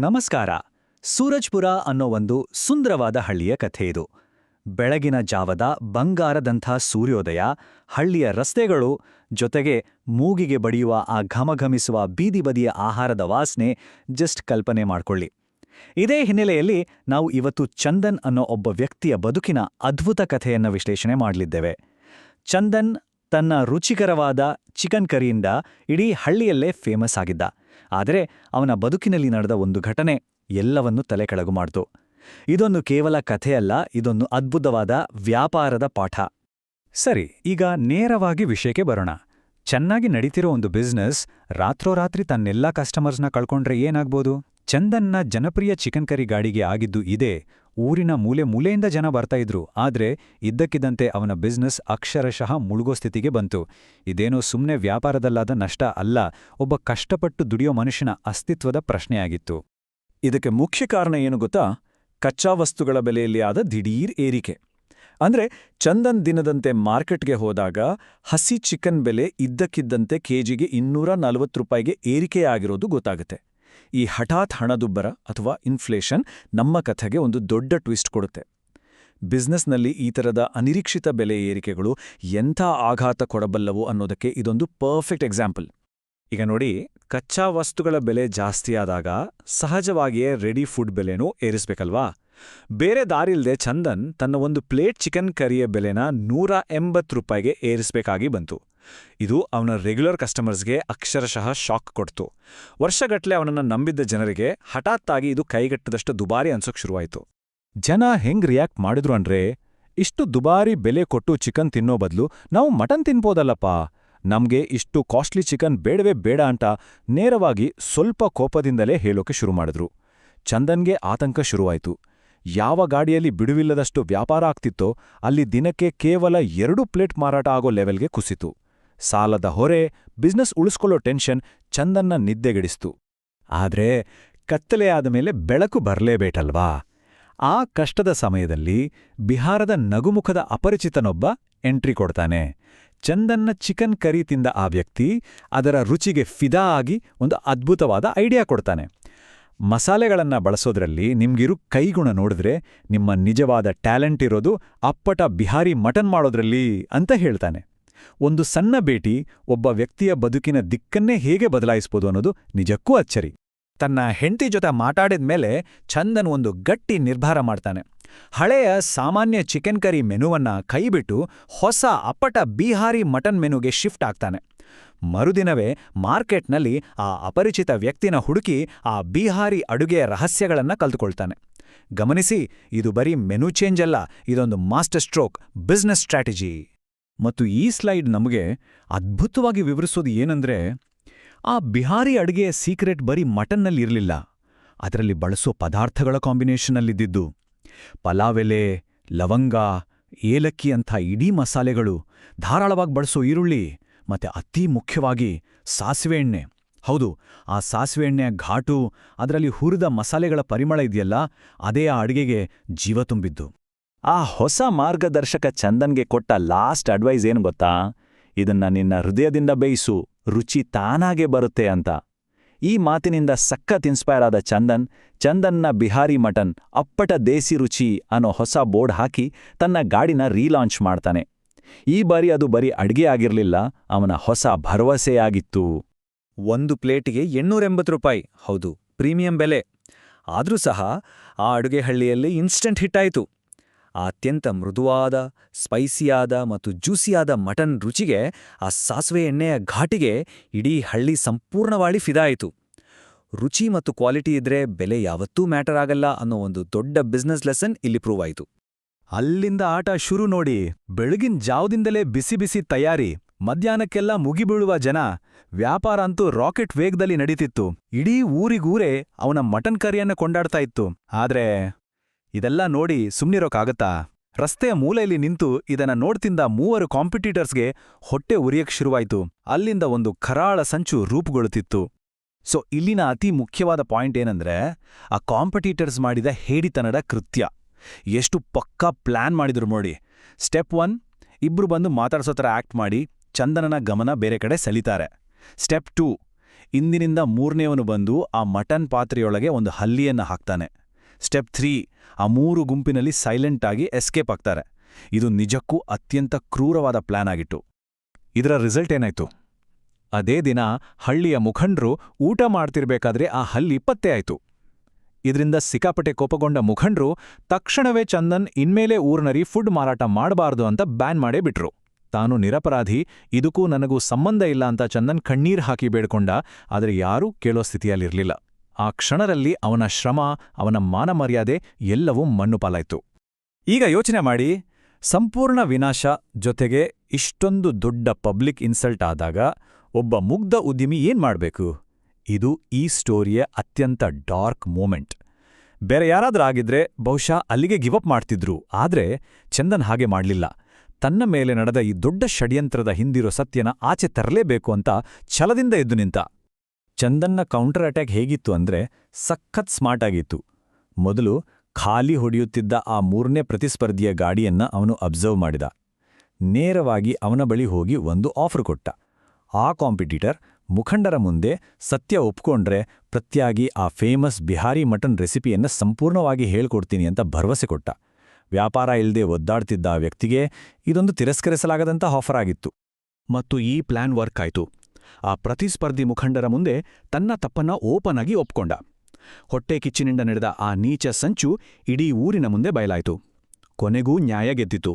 ನಮಸ್ಕಾರ. ಸೂರಜ್ಪುರ ಅನ್ನೋ ಒಂದು ಸುಂದರವಾದ ಹಳ್ಳಿಯ ಕಥೆ ಇದು. ಬೆಳಗಿನ ಜಾವದ ಬಂಗಾರದಂಥ ಸೂರ್ಯೋದಯ, ಹಳ್ಳಿಯ ರಸ್ತೆಗಳು, ಜೊತೆಗೆ ಮೂಗಿಗೆ ಬಡಿಯುವ ಆ ಘಮಘಮಿಸುವ ಬೀದಿ ಬದಿಯ ಆಹಾರದ ವಾಸನೆ, ಜಸ್ಟ್ ಕಲ್ಪನೆ ಮಾಡ್ಕೊಳ್ಳಿ. ಇದೇ ಹಿನ್ನೆಲೆಯಲ್ಲಿ ನಾವು ಇವತ್ತು ಚಂದನ್ ಅನ್ನೋ ಒಬ್ಬ ವ್ಯಕ್ತಿಯ ಬದುಕಿನ ಅದ್ಭುತ ಕಥೆಯನ್ನು ವಿಶ್ಲೇಷಣೆ ಮಾಡಲಿದ್ದೇವೆ. ಚಂದನ್ ತನ್ನ ರುಚಿಕರವಾದ ಚಿಕನ್ ಕರಿಯಿಂದ ಇಡೀ ಹಳ್ಳಿಯಲ್ಲೇ ಫೇಮಸ್ ಆಗಿದ್ದ. ಆದರೆ ಅವನ ಬದುಕಿನಲ್ಲಿ ನಡೆದ ಒಂದು ಘಟನೆ ಎಲ್ಲವನ್ನೂ ತಲೆಕೆಳಗು ಮಾಡ್ತು. ಇದೊಂದು ಕೇವಲ ಕಥೆಯಲ್ಲ, ಇದೊಂದು ಅದ್ಭುತವಾದ ವ್ಯಾಪಾರದ ಪಾಠ. ಸರಿ, ಈಗ ನೇರವಾಗಿ ವಿಷಯಕ್ಕೆ ಬರೋಣ. ಚೆನ್ನಾಗಿ ನಡೀತಿರೋ ಒಂದು ಬಿಸ್ನೆಸ್ ರಾತ್ರೋರಾತ್ರಿ ತನ್ನೆಲ್ಲಾ ಕಸ್ಟಮರ್ಸ್ನ ಕಳ್ಕೊಂಡ್ರೆ ಏನಾಗ್ಬೋದು? ಚಂದನ್ನ ಜನಪ್ರಿಯ ಚಿಕನ್ ಕರಿ ಗಾಡಿಗೆ ಆಗಿದ್ದು ಇದೇ. ಊರಿನ ಮೂಲೆ ಮೂಲೆಯಿಂದ ಜನ ಬರ್ತಾ ಇದ್ರು, ಆದ್ರೆ ಇದ್ದಕ್ಕಿದ್ದಂತೆ ಅವನ ಬಿಸ್ನೆಸ್ ಅಕ್ಷರಶಃ ಮುಳುಗೋ ಸ್ಥಿತಿಗೆ ಬಂತು. ಇದೇನೋ ಸುಮ್ಮನೆ ವ್ಯಾಪಾರದಲ್ಲಾದ ನಷ್ಟ ಅಲ್ಲ, ಒಬ್ಬ ಕಷ್ಟಪಟ್ಟು ದುಡಿಯೋ ಮನುಷ್ಯನ ಅಸ್ತಿತ್ವದ ಪ್ರಶ್ನೆಯಾಗಿತ್ತು. ಇದಕ್ಕೆ ಮುಖ್ಯ ಕಾರಣ ಏನು ಗೊತ್ತಾ? ಕಚ್ಚಾ ವಸ್ತುಗಳ ಬೆಲೆಯಲ್ಲಿ ಆದ ದಿಢೀರ್ ಏರಿಕೆ. ಅಂದ್ರೆ ಚಂದನ್ ದಿನದಂತೆ ಮಾರ್ಕೆಟ್ಗೆ ಹೋದಾಗ ಹಸಿ ಚಿಕನ್ ಬೆಲೆ ಇದ್ದಕ್ಕಿದ್ದಂತೆ ಕೆಜಿಗೆ 240 ರೂಪಾಯಿಗೆ ಏರಿಕೆಯಾಗಿರೋದು ಗೊತ್ತಾಗುತ್ತೆ. ಈ ಹಠಾತ್ ಹಣದುಬ್ಬರ ಅಥವಾ ಇನ್ಫ್ಲೇಷನ್ ನಮ್ಮ ಕಥೆಗೆ ಒಂದು ದೊಡ್ಡ ಟ್ವಿಸ್ಟ್ ಕೊಡುತ್ತೆ. ಬಿಸ್ನೆಸ್ನಲ್ಲಿ ಈ ಥರದ ಅನಿರೀಕ್ಷಿತ ಬೆಲೆ ಏರಿಕೆಗಳು ಎಂಥ ಆಘಾತ ಕೊಡಬಲ್ಲವು ಅನ್ನೋದಕ್ಕೆ ಇದೊಂದು ಪರ್ಫೆಕ್ಟ್ ಎಕ್ಸಾಂಪಲ್. ಈಗ ನೋಡಿ, ಕಚ್ಚಾ ವಸ್ತುಗಳ ಬೆಲೆ ಜಾಸ್ತಿಯಾದಾಗ ಸಹಜವಾಗಿಯೇ ರೆಡಿ ಫುಡ್ ಬೆಲೆನೂ ಏರಿಸ್ಬೇಕಲ್ವಾ? ಬೇರೆ ದಾರಿಲ್ದೆ ಚಂದನ್ ತನ್ನ ಒಂದು ಪ್ಲೇಟ್ ಚಿಕನ್ ಕರಿಯ ಬೆಲೆನ 180 ರೂಪಾಯಿಗೆ ಏರಿಸಬೇಕಾಗಿ ಬಂತು. ಇದು ಅವನ ರೆಗ್ಯುಲರ್ ಕಸ್ಟಮರ್ಸ್ಗೆ ಅಕ್ಷರಶಃ ಶಾಕ್ ಕೊಡ್ತು. ವರ್ಷಗಟ್ಲೆ ಅವನನ್ನು ನಂಬಿದ್ದ ಜನರಿಗೆ ಹಠಾತ್ತಾಗಿ ಇದು ಕೈಗೆಟ್ಟದಷ್ಟು ದುಬಾರಿ ಅನ್ಸೋಕ್ ಶುರುವಾಯಿತು. ಜನ ಹೆಂಗ್ ರಿಯಾಕ್ಟ್ ಮಾಡಿದ್ರು ಅಂದ್ರೆ, ಇಷ್ಟು ದುಬಾರಿ ಬೆಲೆ ಕೊಟ್ಟು ಚಿಕನ್ ತಿನ್ನೋ ಬದಲು ನಾವು ಮಟನ್ ತಿನ್ಬೋದಲ್ಲಪ್ಪ, ನಮ್ಗೆ ಇಷ್ಟು ಕಾಸ್ಟ್ಲಿ ಚಿಕನ್ ಬೇಡವೇ ಬೇಡ ಅಂತ ನೇರವಾಗಿ ಸ್ವಲ್ಪ ಕೋಪದಿಂದಲೇ ಹೇಳೋಕೆ ಶುರು ಮಾಡಿದ್ರು. ಚಂದನ್ಗೆ ಆತಂಕ ಶುರುವಾಯಿತು. ಯಾವ ಗಾಡಿಯಲ್ಲಿ ಬಿಡುವಿಲ್ಲದಷ್ಟು ವ್ಯಾಪಾರ ಆಗ್ತಿತ್ತೋ ಅಲ್ಲಿ ದಿನಕ್ಕೆ ಕೇವಲ 2 ಪ್ಲೇಟ್ ಮಾರಾಟ ಆಗೋ ಲೆವೆಲ್ಗೆ ಕುಸಿತು. ಸಾಲದ ಹೊರೆ, ಬಿಸ್ನೆಸ್ ಉಳಿಸ್ಕೊಳ್ಳೋ ಟೆನ್ಷನ್ ಚಂದನ್ನ ನಿದ್ದೆಗೆಡಿಸ್ತು. ಆದ್ರೆ ಕತ್ತಲೆಯಾದ ಮೇಲೆ ಬೆಳಕು ಬರ್ಲೇಬೇಕಲ್ವಾ? ಆ ಕಷ್ಟದ ಸಮಯದಲ್ಲಿ ಬಿಹಾರದ ನಗುಮುಖದ ಅಪರಿಚಿತನೊಬ್ಬ ಎಂಟ್ರಿ ಕೊಡ್ತಾನೆ. ಚಂದನ್ನ ಚಿಕನ್ ಕರಿ ತಿಂದ ಆ ವ್ಯಕ್ತಿ ಅದರ ರುಚಿಗೆ ಫಿದಾ ಆಗಿ ಒಂದು ಅದ್ಭುತವಾದ ಐಡಿಯಾ ಕೊಡ್ತಾನೆ. ಮಸಾಲೆಗಳನ್ನ ಬಳಸೋದ್ರಲ್ಲಿ ನಿಮ್ಗಿರು ಕೈಗುಣ ನೋಡಿದ್ರೆ ನಿಮ್ಮ ನಿಜವಾದ ಟ್ಯಾಲೆಂಟ್ ಇರೋದು ಅಪ್ಪಟ ಬಿಹಾರಿ ಮಟನ್ ಮಾಡೋದ್ರಲ್ಲಿ ಅಂತ ಹೇಳ್ತಾನೆ. ಒಂದು ಸಣ್ಣ ಭೇಟಿ ಒಬ್ಬ ವ್ಯಕ್ತಿಯ ಬದುಕಿನ ದಿಕ್ಕನ್ನೇ ಹೇಗೆ ಬದಲಾಯಿಸ್ಬೋದು ಅನ್ನೋದು ನಿಜಕ್ಕೂ ಅಚ್ಚರಿ. ತನ್ನ ಹೆಂಡತಿ ಜೊತೆ ಮಾತಾಡಿದ್ಮೇಲೆ ಚಂದನ್ ಒಂದು ಗಟ್ಟಿ ನಿರ್ಧಾರ ಮಾಡ್ತಾನೆ. ಹಳೆಯ ಸಾಮಾನ್ಯ ಚಿಕನ್ ಕರಿ ಮೆನುವನ್ನ ಕೈಬಿಟ್ಟು ಹೊಸ ಅಪ್ಪಟ ಬಿಹಾರಿ ಮಟನ್ ಮೆನುಗೆ ಶಿಫ್ಟ್ ಆಗ್ತಾನೆ. ಮರುದಿನವೇ ಮಾರ್ಕೆಟ್ನಲ್ಲಿ ಆ ಅಪರಿಚಿತ ವ್ಯಕ್ತಿನ ಹುಡುಕಿ ಆ ಬಿಹಾರಿ ಅಡುಗೆಯ ರಹಸ್ಯಗಳನ್ನ ಕಲ್ತುಕೊಳ್ತಾನೆ. ಗಮನಿಸಿ, ಇದು ಬರೀ ಮೆನು ಚೇಂಜ್ ಅಲ್ಲ, ಇದೊಂದು ಮಾಸ್ಟರ್ ಸ್ಟ್ರೋಕ್, ಬಿಸ್ನೆಸ್ ಸ್ಟ್ರಾಟಜಿ. ಮತ್ತು ಈ ಸ್ಲೈಡ್ ನಮಗೆ ಅದ್ಭುತವಾಗಿ ವಿವರಿಸೋದು ಏನಂದ್ರೆ, ಆ ಬಿಹಾರಿ ಅಡುಗೆಯ ಸೀಕ್ರೆಟ್ ಬರೀ ಮಟನ್ನಲ್ಲಿರಲಿಲ್ಲ, ಅದರಲ್ಲಿ ಬಳಸೋ ಪದಾರ್ಥಗಳ ಕಾಂಬಿನೇಷನ್ನಲ್ಲಿದ್ದಿದ್ದು. ಪಲಾವ್ ಎಲೆ, ಲವಂಗ, ಏಲಕ್ಕಿ ಅಂಥ ಇಡೀ ಮಸಾಲೆಗಳು, ಧಾರಾಳವಾಗಿ ಬಳಸೋ ಈರುಳ್ಳಿ, ಮತ್ತೆ ಅತೀ ಮುಖ್ಯವಾಗಿ ಸಾಸಿವೆ ಎಣ್ಣೆ. ಹೌದು, ಆ ಸಾಸಿವೆ ಎಣ್ಣೆಯ ಘಾಟು, ಅದರಲ್ಲಿ ಹುರಿದ ಮಸಾಲೆಗಳ ಪರಿಮಳ ಇದೆಯಲ್ಲ, ಅದೇ ಆ ಅಡುಗೆಗೆ ಜೀವ ತುಂಬಿದ್ದು. ಆ ಹೊಸ ಮಾರ್ಗದರ್ಶಕ ಚಂದನ್ಗೆ ಕೊಟ್ಟ ಲಾಸ್ಟ್ ಅಡ್ವೈಸ್ ಏನು ಗೊತ್ತಾ? ಇದನ್ನ ನಿನ್ನ ಹೃದಯದಿಂದ ಬೇಯಿಸು, ರುಚಿ ತಾನಾಗೆ ಬರುತ್ತೆ ಅಂತ. ಈ ಮಾತಿನಿಂದ ಸಖತ್ ಇನ್ಸ್ಪೈರ್ ಆದ ಚಂದನ್ನ ಬಿಹಾರಿ ಮಟನ್, ಅಪ್ಪಟ ದೇಸಿ ರುಚಿ ಅನ್ನೋ ಹೊಸ ಬೋರ್ಡ್ ಹಾಕಿ ತನ್ನ ಗಾಡಿನ ರೀಲಾಂಚ್ ಮಾಡ್ತಾನೆ. ಈ ಬಾರಿ ಅದು ಬರೀ ಅಡ್ಗೆ ಆಗಿರ್ಲಿಲ್ಲ, ಅವನ ಹೊಸ ಭರವಸೆಯಾಗಿತ್ತು. ಒಂದು ಪ್ಲೇಟಿಗೆ 880 ರೂಪಾಯಿ, ಹೌದು, ಪ್ರೀಮಿಯಂ ಬೆಲೆ. ಆದ್ರೂ ಸಹ ಆ ಅಡುಗೆ ಹಳ್ಳಿಯಲ್ಲಿ ಇನ್ಸ್ಟೆಂಟ್ ಹಿಟ್ಟಾಯಿತು. ಆ ಅತ್ಯಂತ ಮೃದುವಾದ, ಸ್ಪೈಸಿಯಾದ ಮತ್ತು ಜ್ಯೂಸಿಯಾದ ಮಟನ್ ರುಚಿಗೆ, ಆ ಸಾಸಿವೆ ಎಣ್ಣೆಯ ಘಾಟಿಗೆ ಇಡೀ ಹಳ್ಳಿ ಸಂಪೂರ್ಣವಾಗಿ ಫಿದಾಯಿತು. ರುಚಿ ಮತ್ತು ಕ್ವಾಲಿಟಿ ಇದ್ರೆ ಬೆಲೆ ಯಾವತ್ತೂ ಮ್ಯಾಟರ್ ಆಗಲ್ಲ ಅನ್ನೋ ಒಂದು ದೊಡ್ಡ ಬಿಸ್ನೆಸ್ ಲೆಸನ್ ಇಲ್ಲಿ ಪ್ರೂವ್ ಆಯಿತು. ಅಲ್ಲಿಂದ ಆಟ ಶುರು ನೋಡಿ. ಬೆಳಗಿನ ಜಾವದಿಂದಲೇ ಬಿಸಿ ಬಿಸಿ ತಯಾರಿ, ಮಧ್ಯಾಹ್ನಕ್ಕೆಲ್ಲ ಮುಗಿಬೀಳುವ ಜನ. ವ್ಯಾಪಾರ ಅಂತೂ ರಾಕೆಟ್ ವೇಗದಲ್ಲಿ ನಡೀತಿತ್ತು. ಇಡೀ ಊರಿಗೂರೇ ಅವನ ಮಟನ್ ಕರಿಯನ್ನ ಕೊಂಡಾಡ್ತಾ ಇತ್ತು. ಆದ್ರೆ ಇದೆಲ್ಲ ನೋಡಿ ಸುಮ್ನಿರೋಕ್ಕಾಗತ್ತಾ? ರಸ್ತೆಯ ಮೂಲೆಯಲ್ಲಿ ನಿಂತು ಇದನ್ನ ನೋಡ್ತಿದ್ದ 3 ಕಾಂಪಿಟೀಟರ್ಸ್ಗೆ ಹೊಟ್ಟೆ ಉರಿಯಕ್ ಶುರುವಾಯ್ತು. ಅಲ್ಲಿಂದ ಒಂದು ಕರಾಳ ಸಂಚು ರೂಪುಗೊಳ್ಳುತ್ತಿತ್ತು. ಸೊ ಇಲ್ಲಿನ ಅತಿ ಮುಖ್ಯವಾದ ಪಾಯಿಂಟ್ ಏನಂದ್ರೆ, ಆ ಕಾಂಪಿಟೀಟರ್ಸ್ ಮಾಡಿದ ಹೇಡಿತನದ ಕೃತ್ಯ. ಎಷ್ಟು ಪಕ್ಕಾ ಪ್ಲಾನ್ ಮಾಡಿದ್ರು ನೋಡಿ. ಸ್ಟೆಪ್ 1, ಇಬ್ರು ಬಂದು ಮಾತಾಡ್ಸೋ ಥರ ಆಕ್ಟ್ ಮಾಡಿ ಚಂದನನ ಗಮನ ಬೇರೆ ಕಡೆ ಸೆಳೀತಾರೆ. ಸ್ಟೆಪ್ 2, ಇಂದಿನಿಂದ ಮೂರನೇವನು ಬಂದು ಆ ಮಟನ್ ಪಾತ್ರೆಯೊಳಗೆ ಒಂದು ಹಲ್ಲಿಯನ್ನ ಹಾಕ್ತಾನೆ. ಸ್ಟೆಪ್ 3, ಆ 3 ಗುಂಪಿನಲ್ಲಿ ಸೈಲೆಂಟ್ ಆಗಿ ಎಸ್ಕೇಪ್ ಆಗ್ತಾರೆ. ಇದು ನಿಜಕ್ಕೂ ಅತ್ಯಂತ ಕ್ರೂರವಾದ ಪ್ಲಾನ್ ಆಗಿತ್ತು. ಇದರ ರಿಸಲ್ಟ್ ಏನಾಯ್ತು? ಅದೇ ದಿನ ಹಳ್ಳಿಯ ಮುಖಂಡ್ರು ಊಟ ಮಾಡ್ತಿರ್ಬೇಕಾದ್ರೆ ಆ ಹಲ್ಲಿ ಪತ್ತೆ ಆಯ್ತು. ಇದರಿಂದ ಸಿಕ್ಕಾಪಟ್ಟೆ ಕೋಪಗೊಂಡ ಮುಖಂಡ್ರು ತಕ್ಷಣವೇ ಚಂದನ್ ಇನ್ಮೇಲೆ ಊರ್ನರಿ ಫುಡ್ ಮಾರಾಟ ಮಾಡಬಾರ್ದು ಅಂತ ಬ್ಯಾನ್ ಮಾಡೇ ಬಿಟ್ರು. ತಾನು ನಿರಪರಾಧಿ, ಇದಕ್ಕೂ ನನಗೂ ಸಂಬಂಧ ಇಲ್ಲ ಅಂತ ಚಂದನ್ ಕಣ್ಣೀರ್ ಹಾಕಿ ಬೇಡ್ಕೊಂಡ. ಆದರೆ ಯಾರೂ ಕೇಳೋ ಸ್ಥಿತಿಯಲ್ಲಿರ್ಲಿಲ್ಲ. ಆ ಕ್ಷಣದಲ್ಲಿ ಅವನ ಶ್ರಮ, ಅವನ ಮಾನಮರ್ಯಾದೆ ಎಲ್ಲವೂ ಮಣ್ಣುಪಾಲಾಯ್ತು. ಈಗ ಯೋಚನೆ ಮಾಡಿ, ಸಂಪೂರ್ಣ ವಿನಾಶ ಜೊತೆಗೆ ಇಷ್ಟೊಂದು ದೊಡ್ಡ ಪಬ್ಲಿಕ್ ಇನ್ಸಲ್ಟ್ ಆದಾಗ ಒಬ್ಬ ಮುಗ್ಧ ಉದ್ಯಮಿ ಏನ್ ಮಾಡ್ಬೇಕು? ಇದು ಈ ಸ್ಟೋರಿಯ ಅತ್ಯಂತ ಡಾರ್ಕ್ ಮೂಮೆಂಟ್. ಬೇರೆ ಯಾರಾದ್ರಾಗಿದ್ರೆ ಬಹುಶಃ ಅಲ್ಲಿಗೆ ಗಿವಪ್ ಮಾಡ್ತಿದ್ರು. ಆದ್ರೆ ಚಂದನ್ ಹಾಗೆ ಮಾಡ್ಲಿಲ್ಲ. ತನ್ನ ಮೇಲೆ ನಡೆದ ಈ ದೊಡ್ಡ ಷಡ್ಯಂತ್ರದ ಹಿಂದಿರೋ ಸತ್ಯನ ಆಚೆ ತರಲೇಬೇಕು ಅಂತ ಛಲದಿಂದ ಎದ್ದು ನಿಂತ. ಚಂದನ್ನ ಕೌಂಟರ್ ಅಟ್ಯಾಕ್ ಹೇಗಿತ್ತು ಅಂದ್ರೆ ಸಖತ್ ಸ್ಮಾರ್ಟ್ ಆಗಿತ್ತು. ಮೊದಲು ಖಾಲಿ ಹೊಡೆಯುತ್ತಿದ್ದ ಆ 3ನೇ ಪ್ರತಿಸ್ಪರ್ಧಿಯ ಗಾಡಿಯನ್ನ ಅವನು ಅಬ್ಸರ್ವ್ ಮಾಡಿದ. ನೇರವಾಗಿ ಅವನ ಬಳಿ ಹೋಗಿ ಒಂದು ಆಫರ್ ಕೊಟ್ಟ. ಆ ಕಾಂಪಿಟೀಟರ್ ಮುಖಂಡರ ಮುಂದೆ ಸತ್ಯ ಒಪ್ಕೊಂಡ್ರೆ ಪ್ರತ್ಯಾಗಿ ಆ ಫೇಮಸ್ ಬಿಹಾರಿ ಮಟನ್ ರೆಸಿಪಿಯನ್ನ ಸಂಪೂರ್ಣವಾಗಿ ಹೇಳ್ಕೊಡ್ತೀನಿ ಅಂತ ಭರವಸೆ ಕೊಟ್ಟ. ವ್ಯಾಪಾರ ಇಲ್ಲದೆ ಒದ್ದಾಡ್ತಿದ್ದ ಆ ವ್ಯಕ್ತಿಗೆ ಇದೊಂದು ತಿರಸ್ಕರಿಸಲಾಗದಂಥ ಆಫರ್ ಆಗಿತ್ತು. ಮತ್ತು ಈ ಪ್ಲಾನ್ ವರ್ಕ್ ಆಯ್ತು. ಆ ಪ್ರತಿಸ್ಪರ್ಧಿ ಮುಖಂಡರ ಮುಂದೆ ತನ್ನ ತಪ್ಪನ್ನ ಓಪನ್ ಆಗಿ ಒಪ್ಕೊಂಡ. ಹೊಟ್ಟೆ ಕಿಚ್ಚಿನಿಂದ ನಡೆದ ಆ ನೀಚ ಸಂಚು ಇಡೀ ಊರಿನ ಮುಂದೆ ಬಯಲಾಯ್ತು. ಕೊನೆಗೂ ನ್ಯಾಯ ಗೆದ್ದಿತು.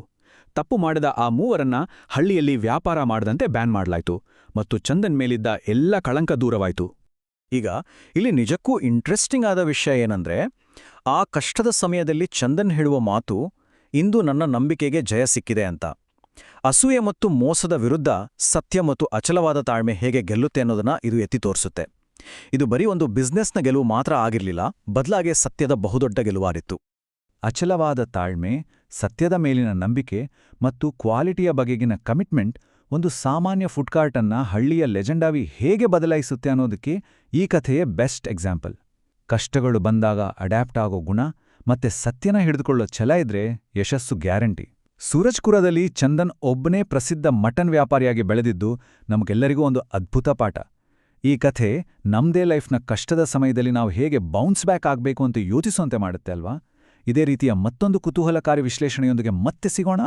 ತಪ್ಪು ಮಾಡಿದ ಆ 3ರನ್ನ ಹಳ್ಳಿಯಲ್ಲಿ ವ್ಯಾಪಾರ ಮಾಡದಂತೆ ಬ್ಯಾನ್ ಮಾಡಲಾಯ್ತು ಮತ್ತು ಚಂದನ್ ಮೇಲಿದ್ದ ಎಲ್ಲ ಕಳಂಕ ದೂರವಾಯ್ತು. ಈಗ ಇಲ್ಲಿ ನಿಜಕ್ಕೂ ಇಂಟ್ರೆಸ್ಟಿಂಗ್ ಆದ ವಿಷಯ ಏನಂದ್ರೆ, ಆ ಕಷ್ಟದ ಸಮಯದಲ್ಲಿ ಚಂದನ್ ಹೇಳುವ ಮಾತು, ಇಂದು ನನ್ನ ನಂಬಿಕೆಗೆ ಜಯ ಸಿಕ್ಕಿದೆ ಅಂತ. ಅಸೂಯೆ ಮತ್ತು ಮೋಸದ ವಿರುದ್ಧ ಸತ್ಯ ಮತ್ತು ಅಚಲವಾದ ತಾಳ್ಮೆ ಹೇಗೆ ಗೆಲ್ಲುತ್ತೆ ಅನ್ನೋದನ್ನ ಇದು ಎತ್ತಿ ತೋರಿಸುತ್ತೆ. ಇದು ಬರೀ ಒಂದು ಬಿಸ್ನೆಸ್ನ ಗೆಲುವು ಮಾತ್ರ ಆಗಿರಲಿಲ್ಲ, ಬದಲಾಗಿ ಸತ್ಯದ ಬಹುದೊಡ್ಡ ಗೆಲುವಾಗಿತ್ತು. ಅಚಲವಾದ ತಾಳ್ಮೆ, ಸತ್ಯದ ಮೇಲಿನ ನಂಬಿಕೆ ಮತ್ತು ಕ್ವಾಲಿಟಿಯ ಬಗೆಗಿನ ಕಮಿಟ್ಮೆಂಟ್ ಒಂದು ಸಾಮಾನ್ಯ ಫುಡ್ಕಾರ್ಟನ್ನ ಹಳ್ಳಿಯ ಲೆಜೆಂಡಾಗಿ ಹೇಗೆ ಬದಲಾಯಿಸುತ್ತೆ ಅನ್ನೋದಕ್ಕೆ ಈ ಕಥೆಯೇ ಬೆಸ್ಟ್ ಎಕ್ಸಾಂಪಲ್. ಕಷ್ಟಗಳು ಬಂದಾಗ ಅಡ್ಯಾಪ್ಟ್ ಆಗೋ ಗುಣ ಮತ್ತೆ ಸತ್ಯನ ಹಿಡಿದುಕೊಳ್ಳೋ ಛಲ ಇದ್ರೆ ಯಶಸ್ಸು ಗ್ಯಾರಂಟಿ. ಸೂರಜ್ಪುರದಲ್ಲಿ ಚಂದನ್ ಒಬ್ಬನೇ ಪ್ರಸಿದ್ಧ ಮಟನ್ ವ್ಯಾಪಾರಿಯಾಗಿ ಬೆಳೆದಿದ್ದು ನಮಗೆಲ್ಲರಿಗೂ ಒಂದು ಅದ್ಭುತ ಪಾಠ. ಈ ಕಥೆ ನಮ್ದೇ ಲೈಫ್ನ ಕಷ್ಟದ ಸಮಯದಲ್ಲಿ ನಾವು ಹೇಗೆ ಬೌನ್ಸ್ ಬ್ಯಾಕ್ ಆಗಬೇಕು ಅಂತ ಯೋಚಿಸುವಂತೆ ಮಾಡುತ್ತೆ ಅಲ್ವಾ? ಇದೇ ರೀತಿಯ ಮತ್ತೊಂದು ಕುತೂಹಲಕಾರಿ ವಿಶ್ಲೇಷಣೆಯೊಂದಿಗೆ ಮತ್ತೆ ಸಿಗೋಣ.